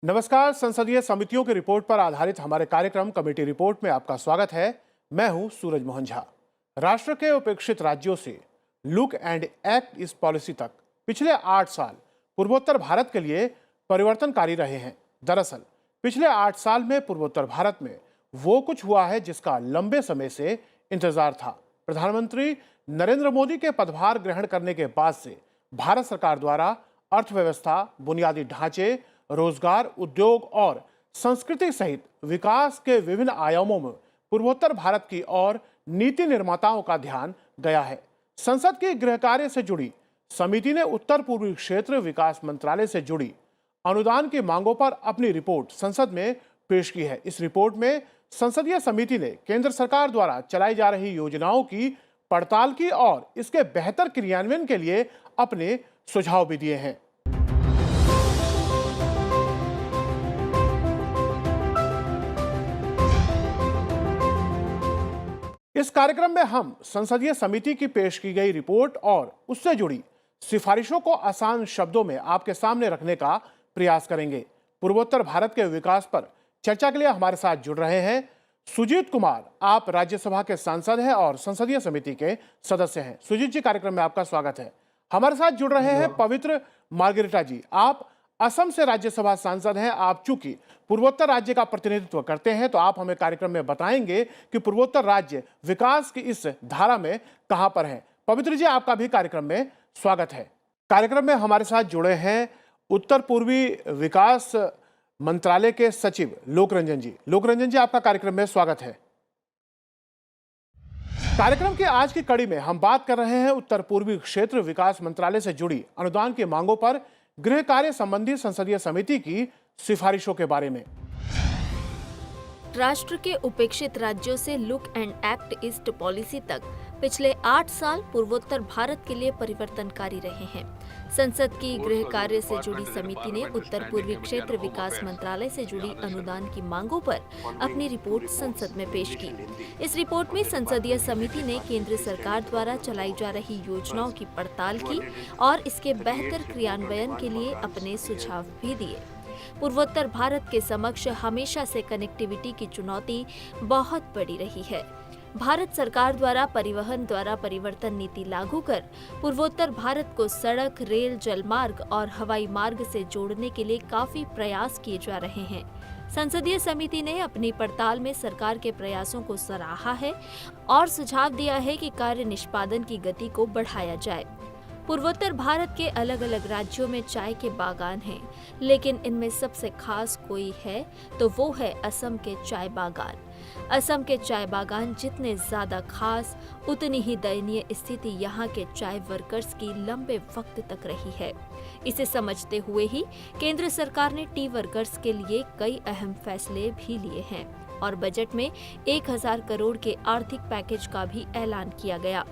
नमस्कार। संसदीय समितियों की रिपोर्ट पर आधारित हमारे कार्यक्रम कमेटी रिपोर्ट में आपका स्वागत है। मैं हूं सूरज मोहन झा। राष्ट्र के उपेक्षित राज्यों से लुक एंड एक्ट इस पॉलिसी तक पिछले 8 साल पूर्वोत्तर भारत के लिए परिवर्तनकारी रहे हैं। दरअसल पिछले 8 साल में पूर्वोत्तर भारत में वो कुछ हुआ है जिसका लंबे समय से इंतजार था। प्रधानमंत्री नरेंद्र मोदी के पदभार ग्रहण करने के बाद से भारत सरकार द्वारा अर्थव्यवस्था, बुनियादी ढांचे, रोजगार, उद्योग और संस्कृति सहित विकास के विभिन्न आयामों में पूर्वोत्तर भारत की ओर नीति निर्माताओं का ध्यान गया है। संसद की गृह कार्य से जुड़ी समिति ने उत्तर पूर्वी क्षेत्र विकास मंत्रालय से जुड़ी अनुदान की मांगों पर अपनी रिपोर्ट संसद में पेश की है। इस रिपोर्ट में संसदीय समिति ने केंद्र सरकार द्वारा चलाई जा रही योजनाओं की पड़ताल की और इसके बेहतर क्रियान्वयन के लिए अपने सुझाव भी दिए हैं। इस कार्यक्रम में हम संसदीय समिति की पेश की गई रिपोर्ट और उससे जुड़ी सिफारिशों को आसान शब्दों में आपके सामने रखने का प्रयास करेंगे। पूर्वोत्तर भारत के विकास पर चर्चा के लिए हमारे साथ जुड़ रहे हैं सुजीत कुमार। आप राज्यसभा के सांसद हैं और संसदीय समिति के सदस्य हैं। सुजीत जी, कार्यक्रम में आपका स्वागत है। हमारे साथ जुड़ रहे हैं पवित्र मार्गरेटा जी। आप असम से राज्यसभा सांसद हैं। आप चूंकि पूर्वोत्तर राज्य का प्रतिनिधित्व करते हैं तो आप हमें कार्यक्रम में बताएंगे कि पूर्वोत्तर राज्य विकास की इस धारा में कहां पर है। पवित्र जी, आपका भी कार्यक्रम में स्वागत है। कार्यक्रम में हमारे साथ जुड़े हैं उत्तर पूर्वी विकास मंत्रालय के सचिव लोकरंजन जी। लोकरंजन जी, आपका कार्यक्रम में स्वागत है। कार्यक्रम की आज की कड़ी में हम बात कर रहे हैं उत्तर पूर्वी क्षेत्र विकास मंत्रालय से जुड़ी अनुदान की मांगों पर गृह कार्य संबंधी संसदीय समिति की सिफारिशों के बारे में। राष्ट्र के उपेक्षित राज्यों से look and act east policy तक पिछले 8 साल पूर्वोत्तर भारत के लिए परिवर्तनकारी रहे हैं। संसद की गृह कार्य से जुड़ी समिति ने उत्तर पूर्वी क्षेत्र विकास मंत्रालय से जुड़ी अनुदान की मांगों पर अपनी रिपोर्ट संसद में पेश की। इस रिपोर्ट में संसदीय समिति ने केंद्र सरकार द्वारा चलाई जा रही योजनाओं की पड़ताल की और इसके बेहतर क्रियान्वयन के लिए अपने सुझाव भी दिए। पूर्वोत्तर भारत के समक्ष हमेशा से कनेक्टिविटी की चुनौती बहुत बड़ी रही है। भारत सरकार द्वारा परिवहन द्वारा परिवर्तन नीति लागू कर पूर्वोत्तर भारत को सड़क, रेल, जलमार्ग और हवाई मार्ग से जोड़ने के लिए काफी प्रयास किए जा रहे हैं। संसदीय समिति ने अपनी पड़ताल में सरकार के प्रयासों को सराहा है और सुझाव दिया है कि कार्य निष्पादन की गति को बढ़ाया जाए। पूर्वोत्तर भारत के अलग अलग राज्यों में चाय के बागान हैं, लेकिन इनमें सबसे खास कोई है तो वो है असम के चाय बागान। असम के चाय बागान जितने ज्यादा खास, उतनी ही दयनीय स्थिति यहाँ के चाय वर्कर्स की लंबे वक्त तक रही है। इसे समझते हुए ही केंद्र सरकार ने टी वर्कर्स के लिए कई अहम फैसले भी लिए हैं और बजट में 1000 करोड़ के आर्थिक पैकेज का भी ऐलान किया गया।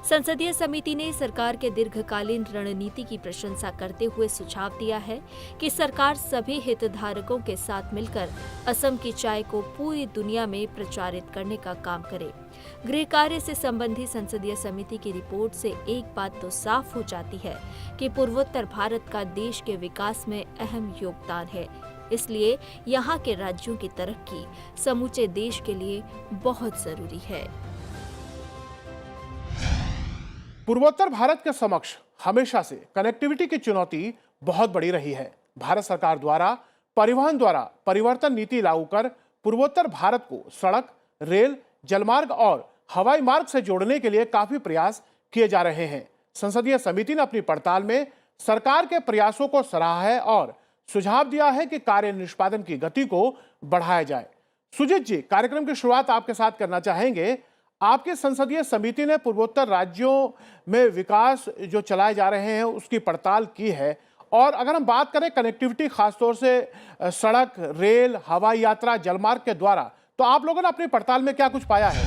संसदीय समिति ने सरकार के दीर्घकालीन रणनीति की प्रशंसा करते हुए सुझाव दिया है कि सरकार सभी हितधारकों के साथ मिलकर असम की चाय को पूरी दुनिया में प्रचारित करने का काम करे। गृह कार्य से संबंधी संसदीय समिति की रिपोर्ट से एक बात तो साफ हो जाती है कि पूर्वोत्तर भारत का देश के विकास में अहम योगदान है। इसलिए यहाँ के राज्यों की तरक्की समूचे देश के लिए बहुत जरूरी है। पूर्वोत्तर भारत के समक्ष हमेशा से कनेक्टिविटी की चुनौती बहुत बड़ी रही है। भारत सरकार द्वारा परिवहन द्वारा परिवर्तन नीति लागू कर पूर्वोत्तर भारत को सड़क, रेल, जलमार्ग और हवाई मार्ग से जोड़ने के लिए काफी प्रयास किए जा रहे हैं। संसदीय समिति ने अपनी पड़ताल में सरकार के प्रयासों को सराहा है और सुझाव दिया है कि कार्य निष्पादन की गति को बढ़ाया जाए। सुजीत जी, कार्यक्रम की शुरुआत आपके साथ करना चाहेंगे। आपकी संसदीय समिति ने पूर्वोत्तर राज्यों में विकास जो चलाए जा रहे हैं उसकी पड़ताल की है और अगर हम बात करें कनेक्टिविटी, खासतौर से सड़क, रेल, हवाई यात्रा, जलमार्ग के द्वारा, तो आप लोगों ने अपनी पड़ताल में क्या कुछ पाया है?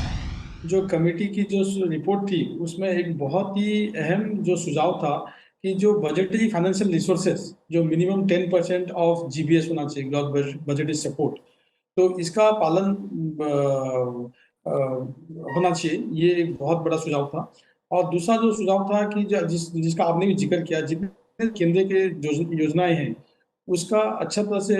जो कमेटी की जो रिपोर्ट थी उसमें एक बहुत ही अहम जो सुझाव था कि जो बजटरी फाइनेंशियल रिसोर्सेज जो मिनिमम 10% ऑफ जीबीएस होना चाहिए, ग्रॉस बजटरी सपोर्ट, तो इसका पालन होना चाहिए। ये एक बहुत बड़ा सुझाव था। और दूसरा जो सुझाव था कि जिसका आपने भी जिक्र किया, जितने केंद्र के योजनाएं हैं उसका अच्छा तरह से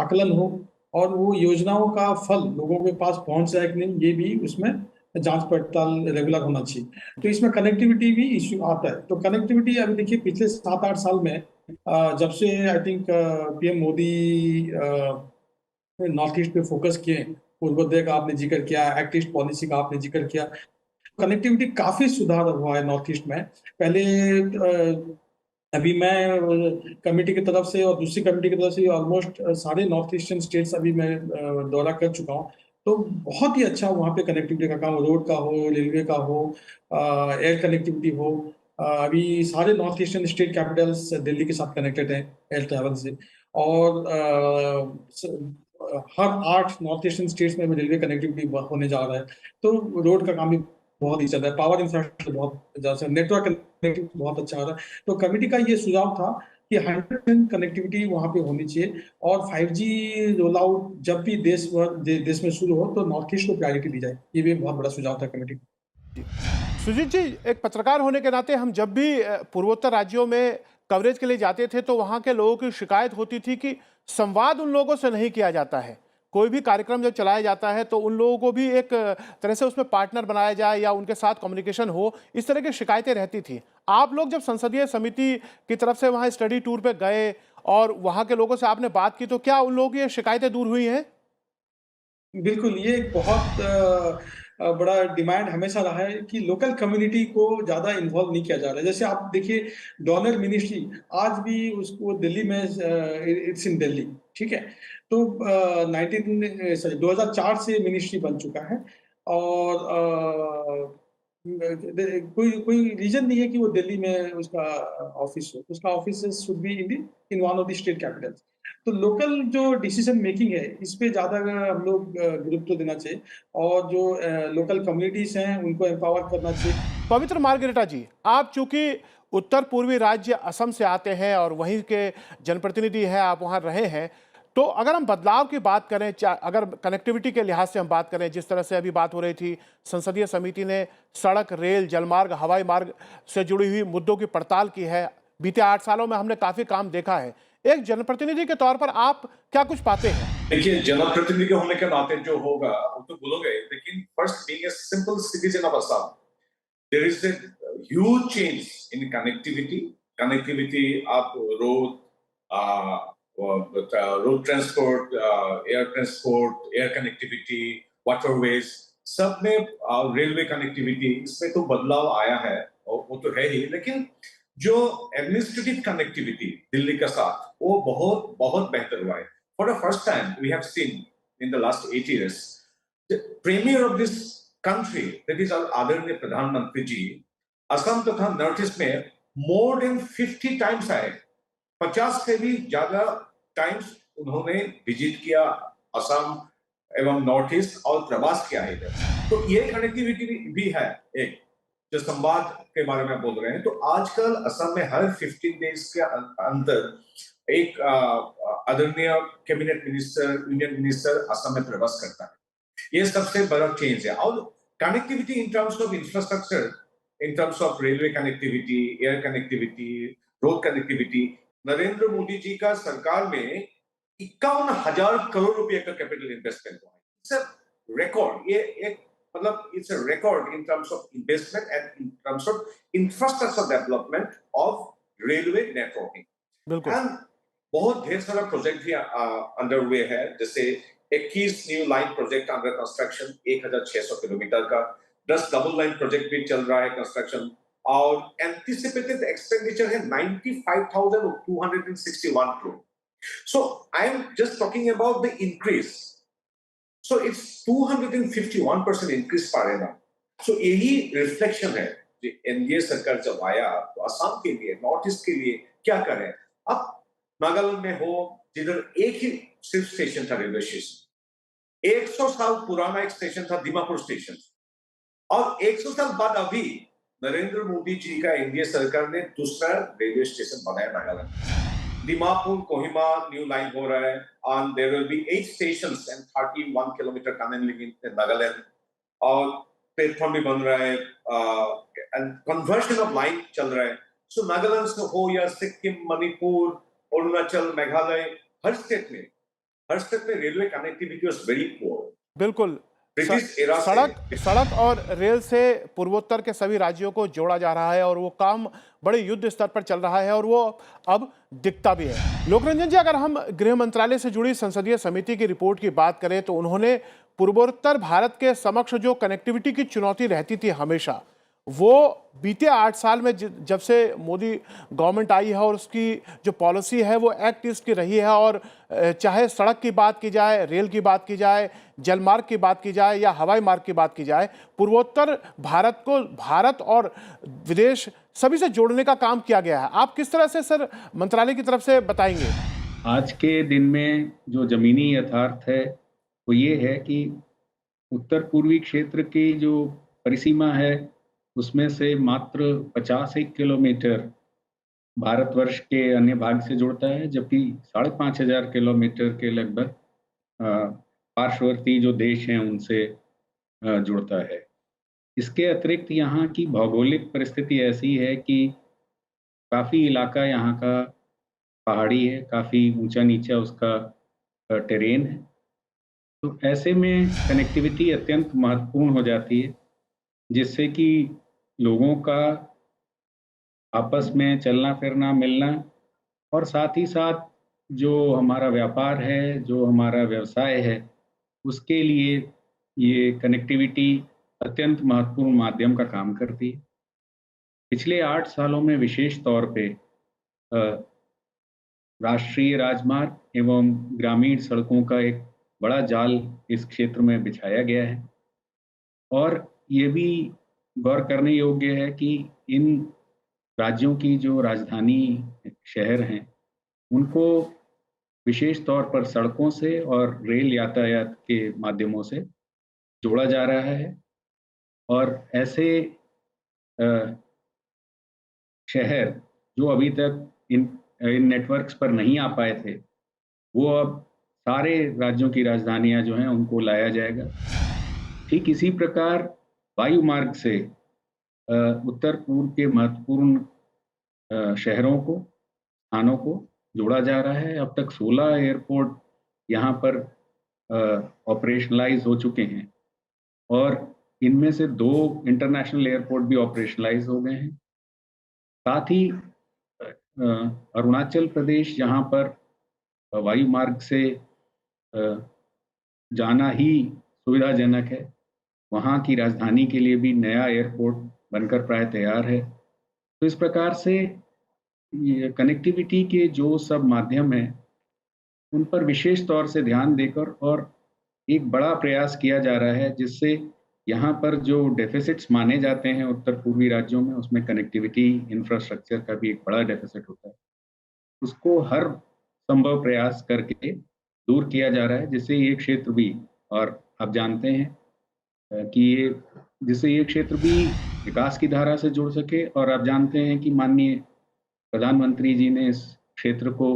आकलन हो और वो योजनाओं का फल लोगों के पास पहुंच जाए कि नहीं, ये भी उसमें जांच पड़ताल रेगुलर होना चाहिए। तो इसमें कनेक्टिविटी भी इश्यू आता है। तो कनेक्टिविटी अभी देखिए पिछले 7-8 साल में जब से I think PM Modi north east पे फोकस किए, पूर्वोदय का आपने जिक्र किया, एक्ट ईस्ट पॉलिसी का आपने जिक्र किया, कनेक्टिविटी काफी सुधार हुआ है नॉर्थ ईस्ट में। पहले अभी मैं कमेटी की तरफ से और दूसरी कमेटी की तरफ से ऑलमोस्ट सारे नॉर्थ ईस्टर्न स्टेट्स अभी मैं दौरा कर चुका हूँ। तो बहुत ही अच्छा वहाँ पे कनेक्टिविटी का काम, रोड का हो, रेलवे का हो, एयर कनेक्टिविटी हो। अभी सारे north eastern state Capitals Delhi के साथ कनेक्टेड हैं एयर ट्रैवल से। और हर 8 नॉर्थ ईस्टर्न स्टेट्स में रेलवे कनेक्टिविटी होने जा रहा है। तो रोड का काम भी बहुत ही चल रहा है, पावर इंफ्रास्ट्रक्चर बहुत ज्यादा, नेटवर्क कनेक्टिविटी बहुत अच्छा हो रहा है। तो कमेटी का ये सुझाव था कि 100% कनेक्टिविटी वहां पे होनी चाहिए और 5G रोल आउट जब भी देश में शुरू हो तो नॉर्थ ईस्ट को प्रायोरिटी दी जाए। ये भी एक बहुत बड़ा सुझाव था कमेटी का। जी। सुजीत जी, एक पत्रकार होने के नाते हम जब भी पूर्वोत्तर राज्यों में कवरेज के लिए जाते थे तो वहां के लोगों की शिकायत होती थी कि संवाद उन लोगों से नहीं किया जाता है। कोई भी कार्यक्रम जब चलाया जाता है तो उन लोगों को भी एक तरह से उसमें पार्टनर बनाया जाए या उनके साथ कम्युनिकेशन हो, इस तरह की शिकायतें रहती थी। आप लोग जब संसदीय समिति की तरफ से वहां स्टडी टूर पे गए और वहां के लोगों से आपने बात की, तो क्या उन लोगों की ये शिकायतें दूर हुई हैं? बिल्कुल, ये एक बहुत बड़ा डिमांड हमेशा रहा है कि लोकल कम्युनिटी को ज़्यादा इन्वॉल्व नहीं किया जा रहा है। जैसे आप देखिए डोनर मिनिस्ट्री आज भी उसको दिल्ली में इट्स इन दिल्ली, ठीक है? तो 2004 से मिनिस्ट्री बन चुका है और कोई कोई रीज़न नहीं है कि वो दिल्ली में उसका ऑफ़िस हो। उसका offices should be in one of the state Capitals. तो लोकल जो डिसीजन मेकिंग है इस पे ज्यादा हम लोग गुरुत्व देना चाहिए और जो लोकल कम्युनिटीज हैं उनको एम्पावर करना चाहिए। पवित्र मार्गरेटा जी, आप चूंकि उत्तर पूर्वी राज्य असम से आते हैं और वहीं के जनप्रतिनिधि हैं, आप वहां रहे हैं, तो अगर हम बदलाव की बात करें, अगर कनेक्टिविटी के लिहाज से हम बात करें, जिस तरह से अभी बात हो रही थी, संसदीय समिति ने सड़क, रेल, जलमार्ग, हवाई मार्ग से जुड़ी हुई मुद्दों की पड़ताल की है। बीते 8 सालों में हमने काफी काम देखा है। एक जनप्रतिनिधि के तौर पर आप क्या कुछ पाते हैं? देखिए, जनप्रतिनिधि के होने के नाते जो होगा वो तो बोलोगे, लेकिन first being a simple citizen of Assam, there is a huge change in connectivity. आप road transport, air transport, air connectivity, waterways, सब में रेलवे कनेक्टिविटी, इसमें तो बदलाव आया है और वो तो है ही। लेकिन जो एडमिनिस्ट्रेटिव कनेक्टिविटी दिल्ली के साथ, वो बहुत बहुत बेहतर हुआ है। For the first time, we have seen in the last 8 years, the premier of this country, that is our Adaraniya Pradhan Mantri ji, Assam तथा नॉर्थ ईस्ट में more than 50 times आए। 50 से भी ज्यादा टाइम्स उन्होंने विजिट किया असम एवं नॉर्थ ईस्ट और प्रवास किया है इधर। तो ये कनेक्टिविटी भी है एक, जो संवाद के बारे में बोल रहे हैं। तो आजकल असम में हर 15 डेज के अंदर एक आदरणीय cabinet minister, union minister Assam में प्रवास करता है। ये सबसे बड़ा चेंज है। और connectivity in terms of infrastructure, in terms of railway connectivity, air connectivity, road connectivity, Narendra Modi ji का सरकार में 51,000 करोड़ रुपए का कैपिटल इन्वेस्टमेंट हुआ है। It's a record. ये एक मतलब it's a record in terms of investment and in terms of infrastructure development of railway networking. बिल्कुल। एंड बहुत ढेर सारा प्रोजेक्ट भी अंडरवे है, जैसे 21 new line project under construction, 1,600 kilometre का। 10 डबल लाइन प्रोजेक्ट भी चल रहा है कंस्ट्रक्शन, और एंटिसिपेटेड एक्सपेंडिचर है 95,261 crore. So I am just talking about the increase. So it's 251% increase per annum. So यही रिफ्लेक्शन है कि एनडीए सरकार जब आया तो असम के लिए, नॉर्थ ईस्ट के लिए क्या करें। अब नागालैंड में हो, जिधर एक ही सिर्फ स्टेशन था, रेलवे स्टेशन, 100 साल पुराना एक स्टेशन था, दीमापुर स्टेशन, और 100 साल बाद अभी नरेंद्र मोदी जी का एनडीए सरकार ने दूसरा रेलवे स्टेशन बनाया नागालैंड। दीमापुर कोहिमा न्यू लाइन हो रहा है, and there will be 8 stations and 31 kilometer canal link in Nagaland, और प्लेटफॉर्म भी बन रहा है, एंड कन्वर्शन ऑफ लाइन चल रहा है। सो नागालैंड से हो या सिक्किम, मणिपुर, अरुणाचल, मेघालय, हर स्टेट में railway connectivity was very poor. बिल्कुल। ब्रिटिश एरा से सड़क और रेल से पूर्वोत्तर के सभी राज्यों को जोड़ा जा रहा है और वो काम बड़े युद्ध स्तर पर चल रहा है और वो अब दिखता भी है। लोकरंजन जी, अगर हम गृह मंत्रालय से जुड़ी संसदीय समिति की रिपोर्ट की बात करें तो उन्होंने पूर्वोत्तर भारत के समक्ष जो कनेक्टिविटी की चुनौती रहती थी हमेशा, वो बीते 8 साल में जब से मोदी गवर्नमेंट आई है और उसकी जो पॉलिसी है वो एक्ट ईस्ट की रही है और चाहे सड़क की बात की जाए, रेल की बात की जाए, जलमार्ग की बात की जाए या हवाई मार्ग की बात की जाए, पूर्वोत्तर भारत को भारत और विदेश सभी से जोड़ने का काम किया गया है। आप किस तरह से सर मंत्रालय की तरफ से बताएंगे? आज के दिन में जो जमीनी यथार्थ है वो ये है कि उत्तर पूर्वी क्षेत्र की जो परिसीमा है उसमें से मात्र 85 किलोमीटर भारतवर्ष के अन्य भाग से जुड़ता है, जबकि 5,500 किलोमीटर के लगभग पार्श्ववर्ती जो देश हैं उनसे जुड़ता है। इसके अतिरिक्त यहाँ की भौगोलिक परिस्थिति ऐसी है कि काफ़ी इलाका यहाँ का पहाड़ी है, काफ़ी ऊंचा नीचा उसका टेरेन है। तो ऐसे में कनेक्टिविटी अत्यंत महत्वपूर्ण हो जाती है, जिससे कि लोगों का आपस में चलना फिरना मिलना और साथ ही साथ जो हमारा व्यापार है, जो हमारा व्यवसाय है, उसके लिए ये कनेक्टिविटी अत्यंत महत्वपूर्ण माध्यम का काम करती है। पिछले 8 सालों में विशेष तौर पे राष्ट्रीय राजमार्ग एवं ग्रामीण सड़कों का एक बड़ा जाल इस क्षेत्र में बिछाया गया है और ये भी गौर करने योग्य है कि इन राज्यों की जो राजधानी शहर हैं उनको विशेष तौर पर सड़कों से और रेल यातायात के माध्यमों से जोड़ा जा रहा है और ऐसे शहर जो अभी तक इन नेटवर्क्स पर नहीं आ पाए थे, वो अब सारे राज्यों की राजधानियां जो हैं उनको लाया जाएगा। ठीक इसी प्रकार वायु मार्ग से उत्तर पूर्व के महत्वपूर्ण शहरों को, स्थानों को जोड़ा जा रहा है। अब तक 16 एयरपोर्ट यहाँ पर ऑपरेशनलाइज हो चुके हैं और इनमें से 2 इंटरनेशनल एयरपोर्ट भी ऑपरेशनलाइज हो गए हैं। साथ ही अरुणाचल प्रदेश, जहाँ पर वायु मार्ग से जाना ही सुविधाजनक है, वहाँ की राजधानी के लिए भी नया एयरपोर्ट बनकर प्राय तैयार है। तो इस प्रकार से ये कनेक्टिविटी के जो सब माध्यम हैं उन पर विशेष तौर से ध्यान देकर और एक बड़ा प्रयास किया जा रहा है, जिससे यहाँ पर जो डेफिसिट्स माने जाते हैं उत्तर पूर्वी राज्यों में, उसमें कनेक्टिविटी इंफ्रास्ट्रक्चर का भी एक बड़ा डेफिसिट होता है, उसको हर संभव प्रयास करके दूर किया जा रहा है, जिससे ये क्षेत्र भी, और आप जानते हैं कि ये जिससे ये क्षेत्र भी विकास की धारा से जुड़ सके। और आप जानते हैं कि माननीय प्रधानमंत्री जी ने इस क्षेत्र को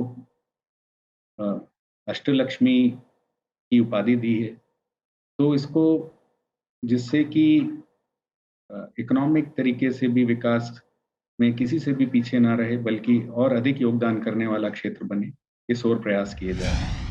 अष्टलक्ष्मी की उपाधि दी है, तो इसको जिससे कि इकोनॉमिक तरीके से भी विकास में किसी से भी पीछे ना रहे बल्कि और अधिक योगदान करने वाला क्षेत्र बने, इस ओर प्रयास किए जा रहे हैं।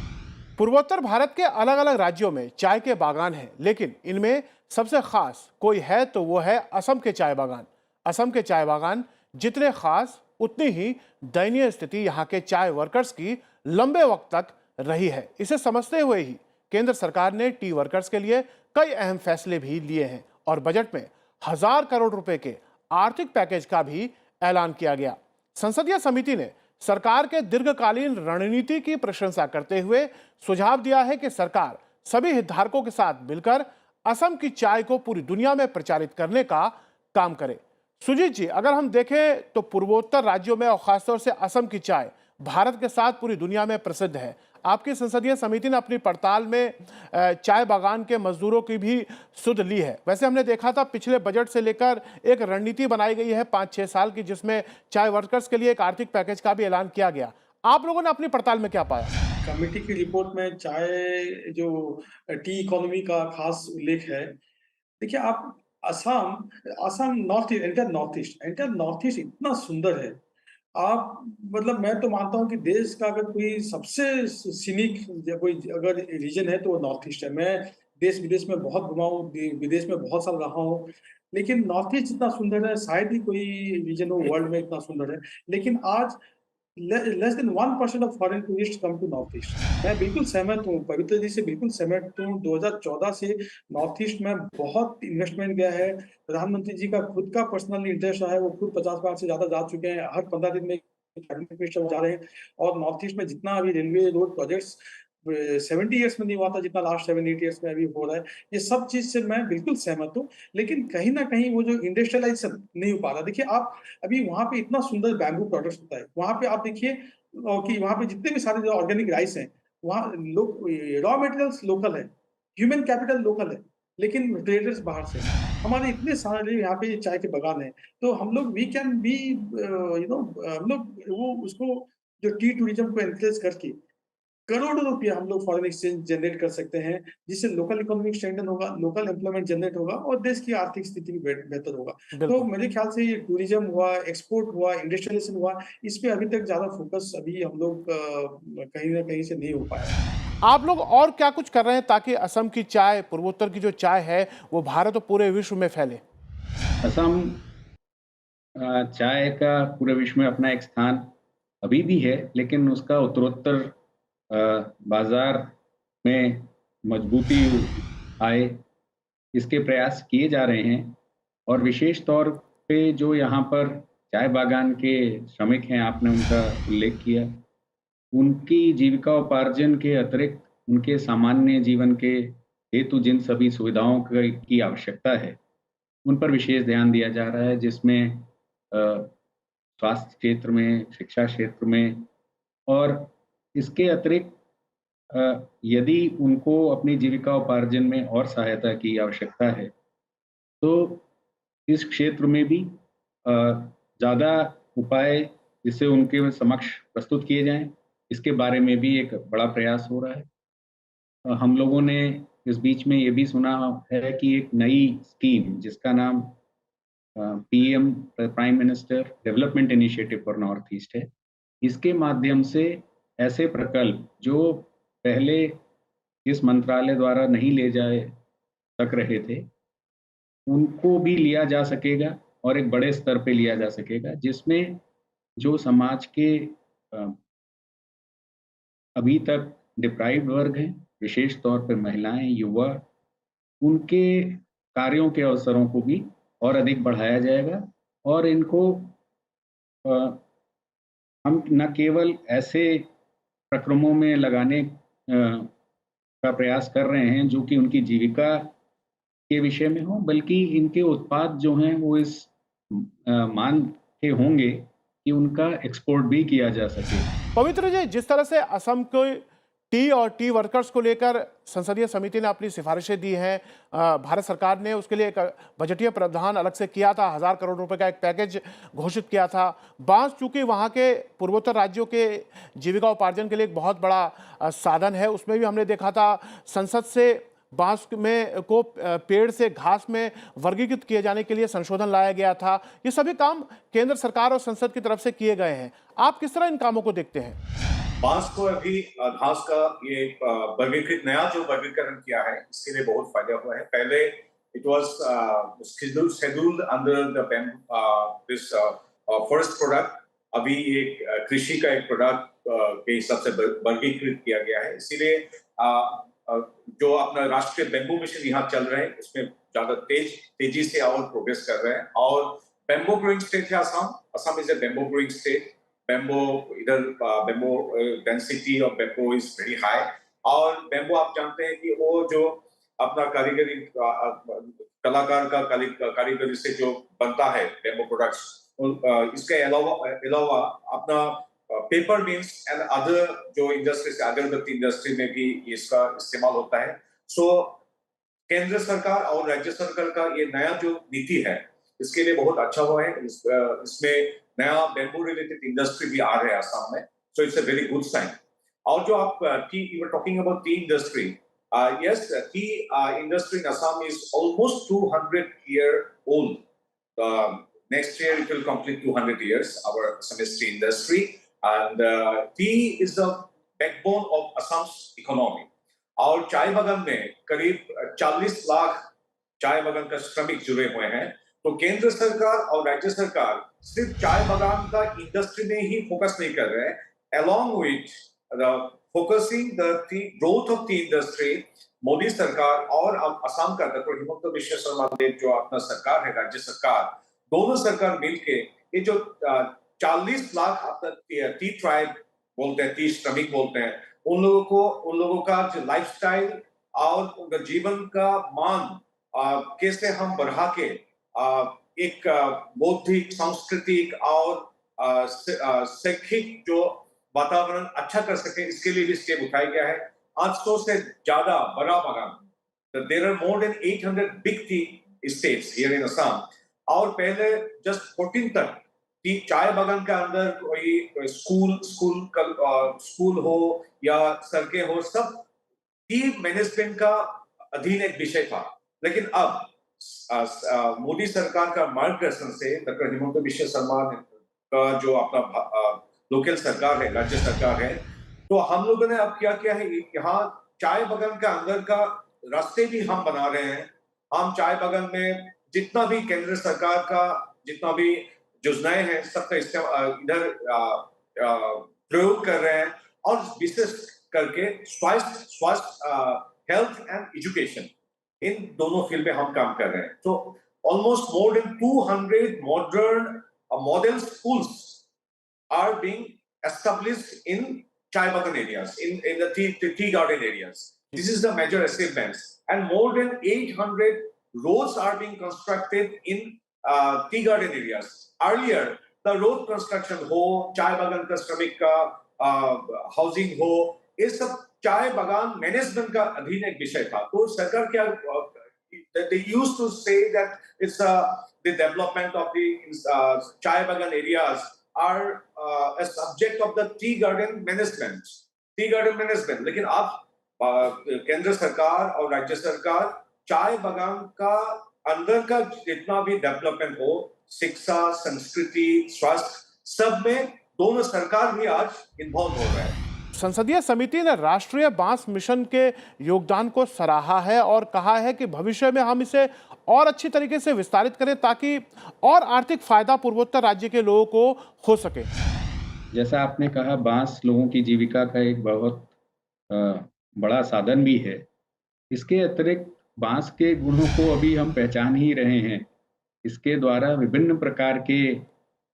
पूर्वोत्तर भारत के अलग अलग राज्यों में चाय के बागान हैं, लेकिन इनमें सबसे खास कोई है तो वो है असम के चाय बागान। असम के चाय बागान जितने खास उतनी ही दयनीय स्थिति यहाँ के चाय वर्कर्स की लंबे वक्त तक रही है। इसे समझते हुए ही केंद्र सरकार ने टी वर्कर्स के लिए कई अहम फैसले भी लिए हैं और बजट में 1000 करोड़ रुपए के आर्थिक पैकेज का भी ऐलान किया गया। संसदीय समिति ने सरकार के दीर्घकालीन रणनीति की प्रशंसा करते हुए सुझाव दिया है कि सरकार सभी हितधारकों के साथ मिलकर असम की चाय को पूरी दुनिया में प्रचारित करने का काम करे। सुजीत जी, अगर हम देखें तो पूर्वोत्तर राज्यों में और खासतौर से असम की चाय भारत के साथ पूरी दुनिया में प्रसिद्ध है। आपकी संसदीय समिति ने अपनी पड़ताल में चाय बागान के मजदूरों की भी सुध ली है। वैसे हमने देखा था पिछले बजट से लेकर एक रणनीति बनाई गई है 5-6 साल की, जिसमें चाय वर्कर्स के लिए एक आर्थिक पैकेज का भी ऐलान किया गया। आप लोगों ने अपनी पड़ताल में क्या पाया? कमेटी की रिपोर्ट में चाय जो टी इकोनॉमी का खास उल्लेख है। देखिए, आप असम नॉर्थ ईस्ट इतना सुंदर है आप मतलब मैं तो मानता हूँ कि देश का अगर कोई सबसे सीनिक या कोई अगर रीजन है तो वो नॉर्थ ईस्ट है। मैं देश विदेश में बहुत घुमा हूँ, विदेश में बहुत साल रहा हूँ, लेकिन नॉर्थ ईस्ट जितना सुंदर है शायद ही कोई रीजन हो वर्ल्ड में इतना सुंदर है। लेकिन आज less than 1% of foreign tourist come to north east. मैं बिल्कुल सहमत हूँ, पवित्र जी से बिल्कुल सहमत हूँ। 2014 से नॉर्थ ईस्ट में बहुत इन्वेस्टमेंट गया है। प्रधानमंत्री जी का खुद का पर्सनल इंटरेस्ट रहा है, वो खुद 50 बार से ज़्यादा जा चुके हैं। हर 15 दिन में कैबिनेट मिनिस्टर जा रहे हैं और नॉर्थ ईस्ट में जितना अभी रेलवे रोड प्रोजेक्ट्स 70 ईयर्स में नहीं हुआ था, जितना लास्ट 7-8 ईयर्स में अभी हो रहा है। ये सब चीज़ से मैं बिल्कुल सहमत हूँ, लेकिन कहीं न कहीं वो जो इंडस्ट्रियलाइज़ेशन नहीं हो पा रहा। देखिए आप अभी वहाँ पे इतना सुंदर बैम्बू प्रोडक्ट्स होता है। वहाँ पे आप देखिए कि वहाँ पे जितने भी सारे जो ऑर्गेनिक राइस हैं, वहाँ लोग रॉ मटेरियल्स लोकल है, ह्यूमन कैपिटल लोकल है, लेकिन ट्रेडर्स बाहर से हैं। हमारे इतने सारे यहाँ पे चाय के बागान हैं, तो हम लोग वी कैन बी हम लोग वो उसको जो टी टूरिज़्म को एनकरेज करके करोड़ों रुपया हम लोग फॉरेन एक्सचेंज जनरेट कर सकते हैं, जिससे लोकल इकोनॉमिक स्ट्रेंथन होगा, लोकल एम्प्लॉयमेंट जनरेट होगा और देश की आर्थिक स्थिति भी बेहतर होगा। तो बिल्कुल। मेरे ख्याल से ये टूरिज़्म हुआ, एक्सपोर्ट हुआ, इंडस्ट्रियलाइज़ेशन हुआ, इस पे अभी तक ज़्यादा फोकस अभी हम लोग कहीं न कहीं से नहीं हो पाया है। आप लोग और क्या कुछ कर रहे हैं ताकि असम की चाय, पूर्वोत्तर की जो चाय है, वो भारत और पूरे विश्व में फैले? असम चाय का पूरे विश्व में अपना एक स्थान अभी भी है, लेकिन उसका उत्तरोत्तर बाज़ार में मजबूती आए, इसके प्रयास किए जा रहे हैं। और विशेष तौर पे जो यहाँ पर चाय बागान के श्रमिक हैं, आपने उनका उल्लेख किया। उनकी जीविकापार्जन के अतिरिक्त उनके सामान्य जीवन के हेतु जिन सभी सुविधाओं की आवश्यकता है, उन पर विशेष ध्यान दिया जा रहा है, जिसमें स्वास्थ्य क्षेत्र में, शिक्षा क्षेत्र में और इसके अतिरिक्त यदि उनको अपनी जीविकापार्जन में और सहायता की आवश्यकता है, तो इस क्षेत्र में भी ज़्यादा उपाय जिससे उनके समक्ष प्रस्तुत किए जाएँ, इसके बारे में भी एक बड़ा प्रयास हो रहा है। हम लोगों ने इस बीच में ये भी सुना है कि एक नई स्कीम जिसका नाम PM prime minister development initiative for north east है। इसके माध्यम से ऐसे प्रकल्प जो पहले इस मंत्रालय द्वारा नहीं ले जाए सक रहे थे, उनको भी लिया जा सकेगा और एक बड़े स्तर पे लिया जा सकेगा, जिसमें जो समाज के अ, अभी तक डिप्राइव्ड वर्ग हैं, विशेष तौर पे महिलाएँ, युवा, उनके कार्यों के अवसरों को भी और अधिक बढ़ाया जाएगा और इनको अ, हम न केवल ऐसे प्रक्रमों में लगाने का प्रयास कर रहे हैं जो कि उनकी जीविका के विषय में हो, बल्कि इनके उत्पाद जो हैं वो इस मान के होंगे कि उनका एक्सपोर्ट भी किया जा सके। पवित्र जी, जिस तरह से असम को टी और टी वर्कर्स को लेकर संसदीय समिति ने अपनी सिफारिशें दी हैं, भारत सरकार ने उसके लिए एक बजटीय प्रावधान अलग से किया था, 1000 करोड़ रुपए का एक पैकेज घोषित किया था। बांस चूंकि वहां के पूर्वोत्तर राज्यों के जीविकापार्जन के लिए एक बहुत बड़ा साधन है, उसमें भी हमने देखा था संसद से बांस में को पेड़ से घास में वर्गीकृत किए जाने के लिए संशोधन लाया गया था। ये सभी काम केंद्र सरकार और संसद की तरफ से किए गए हैं। आप किस तरह इन कामों को देखते हैं? बांस को अभी घास का ये वर्गीकृत नया जो वर्गीकरण किया है, इसके लिए बहुत फायदा हुआ है। पहले it was scheduled under the this forest product. अभी एक कृषि का एक प्रोडक्ट के हिसाब से वर्गीकृत किया गया है। इसीलिए जो अपना राष्ट्रीय बेम्बू मिशन यहाँ चल रहे हैं, उसमें ज्यादा तेजी से और प्रोग्रेस कर रहे हैं। और बेम्बो ग्रोइंग स्टेट है Assam. Assam is a bamboo growing state. Bamboo इधर bamboo density of bamboo is very high. और बेम्बो आप जानते हैं कि वो जो अपना कारीगरी कलाकार का कारीगरी से जो बनता है बेम्बो प्रोडक्ट्स, इसके अलावा अपना पेपर मिल्स एंड अदर जो इंडस्ट्रीज अगरबत्ती इंडस्ट्री में भी इसका इस्तेमाल होता है। सो केंद्र सरकार और राज्य सरकार का ये नया जो नीति है, इसके लिए बहुत अच्छा हुआ है। इसमें नया बेम्बू रिलेटेड इंडस्ट्री भी आ रहा है असम में। So it's a very good sign. और जो आप you were talking about tea industry, yes, tea industry in Assam is almost 200 year old. Next year it will complete 200 years, our Assamese tea industry. And tea is the backbone of Assam's economy. और चाय बागान में करीब 40 लाख चाय बागान का श्रमिक जुड़े हुए हैं। तो केंद्र सरकार और राज्य सरकार सिर्फ चाय बागान का इंडस्ट्री में ही फोकस नहीं कर रहे हैं, along with the focusing the growth of the industry, Modi सरकार और असम का डॉक्टर हिमंत बिश्व शर्मा देव जो अपना सरकार है, राज्य सरकार, दोनों सरकार मिलके ये जो 40 लाख अपना टी ट्राइब बोलते हैं, टी श्रमिक बोलते हैं, उन लोगों का जो लाइफस्टाइल और उनका जीवन का मान कैसे हम बढ़ा के एक बौद्धिक, सांस्कृतिक और शैक्षिक जो वातावरण अच्छा कर सके, इसके लिए भी स्टेप उठाया गया है। 800 से ज्यादा बड़ा बागान, there are more than 800 big tea states here in Assam. और पहले जस्ट 14 तक चाय बागान के अंदर कोई स्कूल हो या सड़कें हो, सब टी मैनेजमेंट का अधीन एक विषय था। लेकिन अब मोदी सरकार का मार्गदर्शन से डॉक्टर हिमंत बिश्व शर्मा का जो अपना लोकल सरकार है, राज्य सरकार है, तो हम लोगों ने अब क्या किया है, यहाँ चाय बागान का अंदर का रास्ते भी हम बना रहे हैं। हम चाय बागान में जितना भी केंद्र सरकार का जितना भी योजनाएं हैं, सबका इधर प्रयोग कर रहे हैं और विशेष करके स्वास्थ्य, हेल्थ एंड एजुकेशन, इन दोनों फील्ड में हम काम कर रहे हैं। तो almost more than 200 model schools are being established in chai bagan areas, in the tea garden areas. This is the major achievements. And more than 800 roads are being constructed in tea garden areas. Earlier, the road construction ho, chai bagan ka श्रमिक का housing हो, ये सब चाय बागान management का अधीन एक विषय था। तो सरकार क्या, they used to say that it's the development of the chai bagan areas are a subject of the tea garden management. लेकिन अब केंद्र सरकार और राज्य सरकार चाय बागान का अंदर का जितना भी डेवलपमेंट हो, शिक्षा, संस्कृति, स्वास्थ्य, सब में दोनों सरकार भी आज इन्वॉल्व हो रहे हैं। संसदीय समिति ने राष्ट्रीय बांस मिशन के योगदान को सराहा है और कहा है कि भविष्य में हम इसे और अच्छी तरीके से विस्तारित करें ताकि और आर्थिक फायदा पूर्वोत्तर राज्य के लोगों को हो सके। जैसा आपने कहा, बांस लोगों की जीविका का एक बहुत बड़ा साधन भी है। इसके अतिरिक्त बांस के गुणों को अभी हम पहचान ही रहे हैं। इसके द्वारा विभिन्न प्रकार के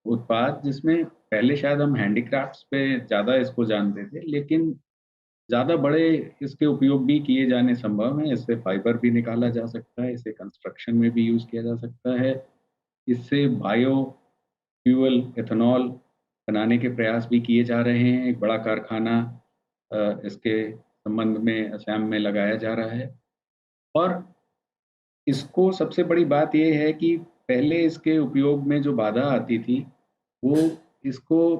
उत्पाद, जिसमें पहले शायद हम हैंडीक्राफ्ट्स पे ज़्यादा इसको जानते थे, लेकिन ज़्यादा बड़े इसके उपयोग भी किए जाने संभव है। इससे फाइबर भी निकाला जा सकता है, इसे कंस्ट्रक्शन में भी यूज़ किया जा सकता है। इससे बायो फ्यूल, एथेनॉल बनाने के प्रयास भी किए जा रहे हैं। एक बड़ा कारखाना इसके संबंध में असम में लगाया जा रहा है। और इसको सबसे बड़ी बात ये है कि पहले इसके उपयोग में जो बाधा आती थी, वो इसको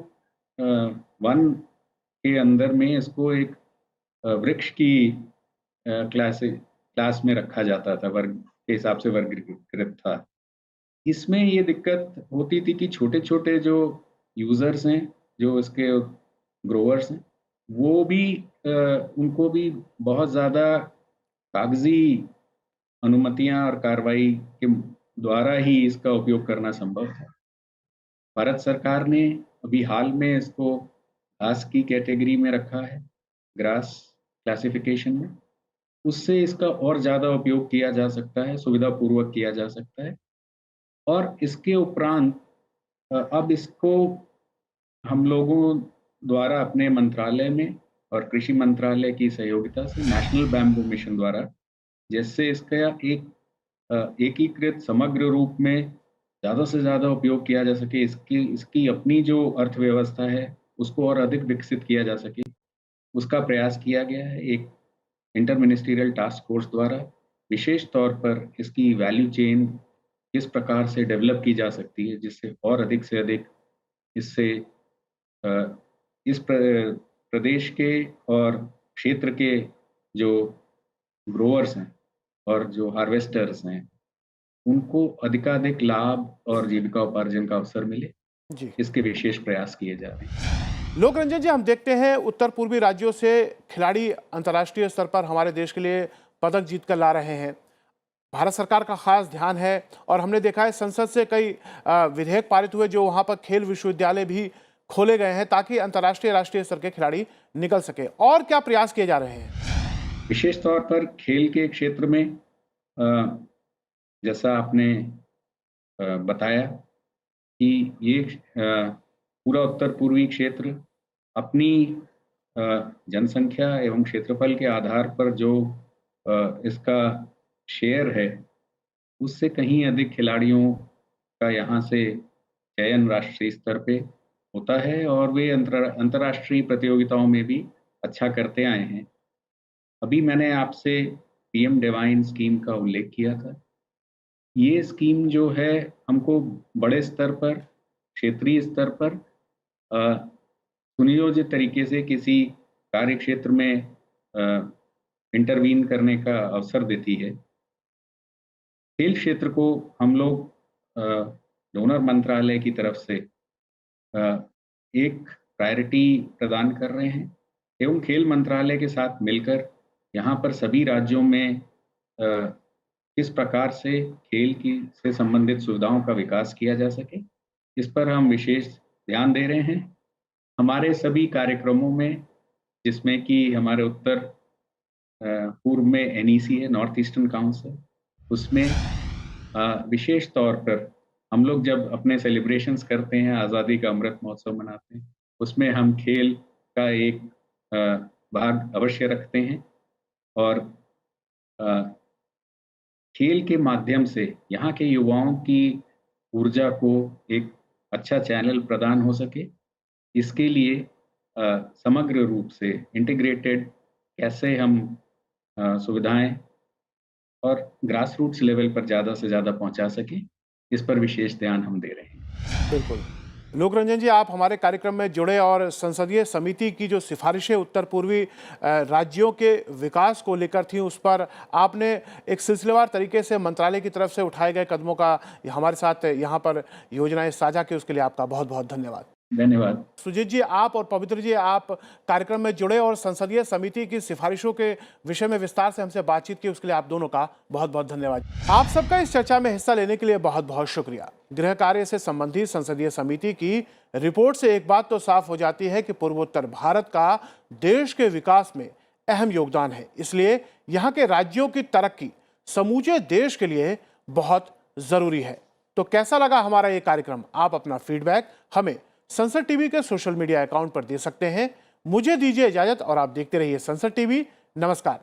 वन के अंदर में इसको एक वृक्ष की क्लास में रखा जाता था, वर्ग के हिसाब से वर्गीकृत था। इसमें ये दिक्कत होती थी कि छोटे छोटे जो यूज़र्स हैं, जो इसके ग्रोवर्स हैं, वो भी उनको भी बहुत ज़्यादा कागजी अनुमतियां और कार्रवाई के द्वारा ही इसका उपयोग करना संभव है। भारत सरकार ने अभी हाल में इसको घास की कैटेगरी में रखा है, ग्रास क्लासिफिकेशन में। उससे इसका और ज़्यादा उपयोग किया जा सकता है, सुविधापूर्वक किया जा सकता है। और इसके उपरांत अब इसको हम लोगों द्वारा अपने मंत्रालय में और कृषि मंत्रालय की सहयोगिता से नेशनल बैम्बू मिशन द्वारा, जिससे इसका एक एकीकृत समग्र रूप में ज़्यादा से ज़्यादा उपयोग किया जा सके, इसकी अपनी जो अर्थव्यवस्था है उसको और अधिक विकसित किया जा सके, उसका प्रयास किया गया है। एक इंटर मिनिस्ट्रियल टास्क फोर्स द्वारा विशेष तौर पर इसकी वैल्यू चेन किस प्रकार से डेवलप की जा सकती है, जिससे और अधिक से अधिक इससे इस प्रदेश के और क्षेत्र के जो ग्रोअर्स हैं और जो हार्वेस्टर्स हैं, उनको अधिकाधिक लाभ और जीविका उपार्जन का अवसर मिले, जी। इसके विशेष प्रयास किए जा रहे हैं। लोक रंजन जी, हम देखते हैं उत्तर पूर्वी राज्यों से खिलाड़ी अंतर्राष्ट्रीय स्तर पर हमारे देश के लिए पदक जीत कर ला रहे हैं। भारत सरकार का खास ध्यान है और हमने देखा है संसद से कई विधेयक पारित हुए जो वहां पर खेल विश्वविद्यालय भी खोले गए हैं ताकि अंतर्राष्ट्रीय राष्ट्रीय स्तर के खिलाड़ी निकल सके। और क्या प्रयास किए जा रहे हैं? विशेष तौर पर खेल के क्षेत्र में जैसा आपने बताया कि ये पूरा उत्तर पूर्वी क्षेत्र अपनी जनसंख्या एवं क्षेत्रफल के आधार पर जो इसका शेयर है, उससे कहीं अधिक खिलाड़ियों का यहाँ से चयन राष्ट्रीय स्तर पे होता है और वे अंतर्राष्ट्रीय प्रतियोगिताओं में भी अच्छा करते आए हैं। अभी मैंने आपसे पीएम डिवाइन स्कीम का उल्लेख किया था। ये स्कीम जो है हमको बड़े स्तर पर, क्षेत्रीय स्तर पर सुनियोजित तरीके से किसी कार्य क्षेत्र में इंटरवीन करने का अवसर देती है। खेल क्षेत्र को हम लोग डोनर मंत्रालय की तरफ से एक प्रायोरिटी प्रदान कर रहे हैं एवं खेल मंत्रालय के साथ मिलकर यहाँ पर सभी राज्यों में किस प्रकार से खेल की से संबंधित सुविधाओं का विकास किया जा सके, इस पर हम विशेष ध्यान दे रहे हैं। हमारे सभी कार्यक्रमों में, जिसमें कि हमारे उत्तर पूर्व में NEC है, नॉर्थ ईस्टर्न काउंसिल, उसमें विशेष तौर पर हम लोग जब अपने सेलिब्रेशंस करते हैं, आज़ादी का अमृत महोत्सव मनाते हैं, उसमें हम खेल का एक भाग अवश्य रखते हैं और खेल के माध्यम से यहाँ के युवाओं की ऊर्जा को एक अच्छा चैनल प्रदान हो सके, इसके लिए समग्र रूप से इंटीग्रेटेड कैसे हम सुविधाएं और ग्रास रूट्स लेवल पर ज़्यादा से ज़्यादा पहुंचा सकें, इस पर विशेष ध्यान हम दे रहे हैं। बिल्कुल। लोक रंजन जी, आप हमारे कार्यक्रम में जुड़े और संसदीय समिति की जो सिफारिशें उत्तर पूर्वी राज्यों के विकास को लेकर थी, उस पर आपने एक सिलसिलेवार तरीके से मंत्रालय की तरफ से उठाए गए कदमों का हमारे साथ यहाँ पर योजनाएं साझा की, उसके लिए आपका बहुत बहुत धन्यवाद। धन्यवाद। सुजीत जी, आप और पवित्र जी, आप कार्यक्रम में जुड़े और संसदीय समिति की सिफारिशों के विषय में विस्तार से हमसे बातचीत की, उसके लिए आप दोनों का बहुत बहुत धन्यवाद। आप सबका इस चर्चा में हिस्सा लेने के लिए बहुत बहुत शुक्रिया। गृह कार्य से संबंधित संसदीय समिति की रिपोर्ट से एक बात तो साफ हो जाती है कि पूर्वोत्तर भारत का देश के विकास में अहम योगदान है, इसलिए यहाँ के राज्यों की तरक्की समूचे देश के लिए बहुत जरूरी है। तो कैसा लगा हमारा ये कार्यक्रम? आप अपना फीडबैक हमें संसद टीवी के सोशल मीडिया अकाउंट पर दे सकते हैं। मुझे दीजिए इजाजत और आप देखते रहिए संसद टीवी। नमस्कार।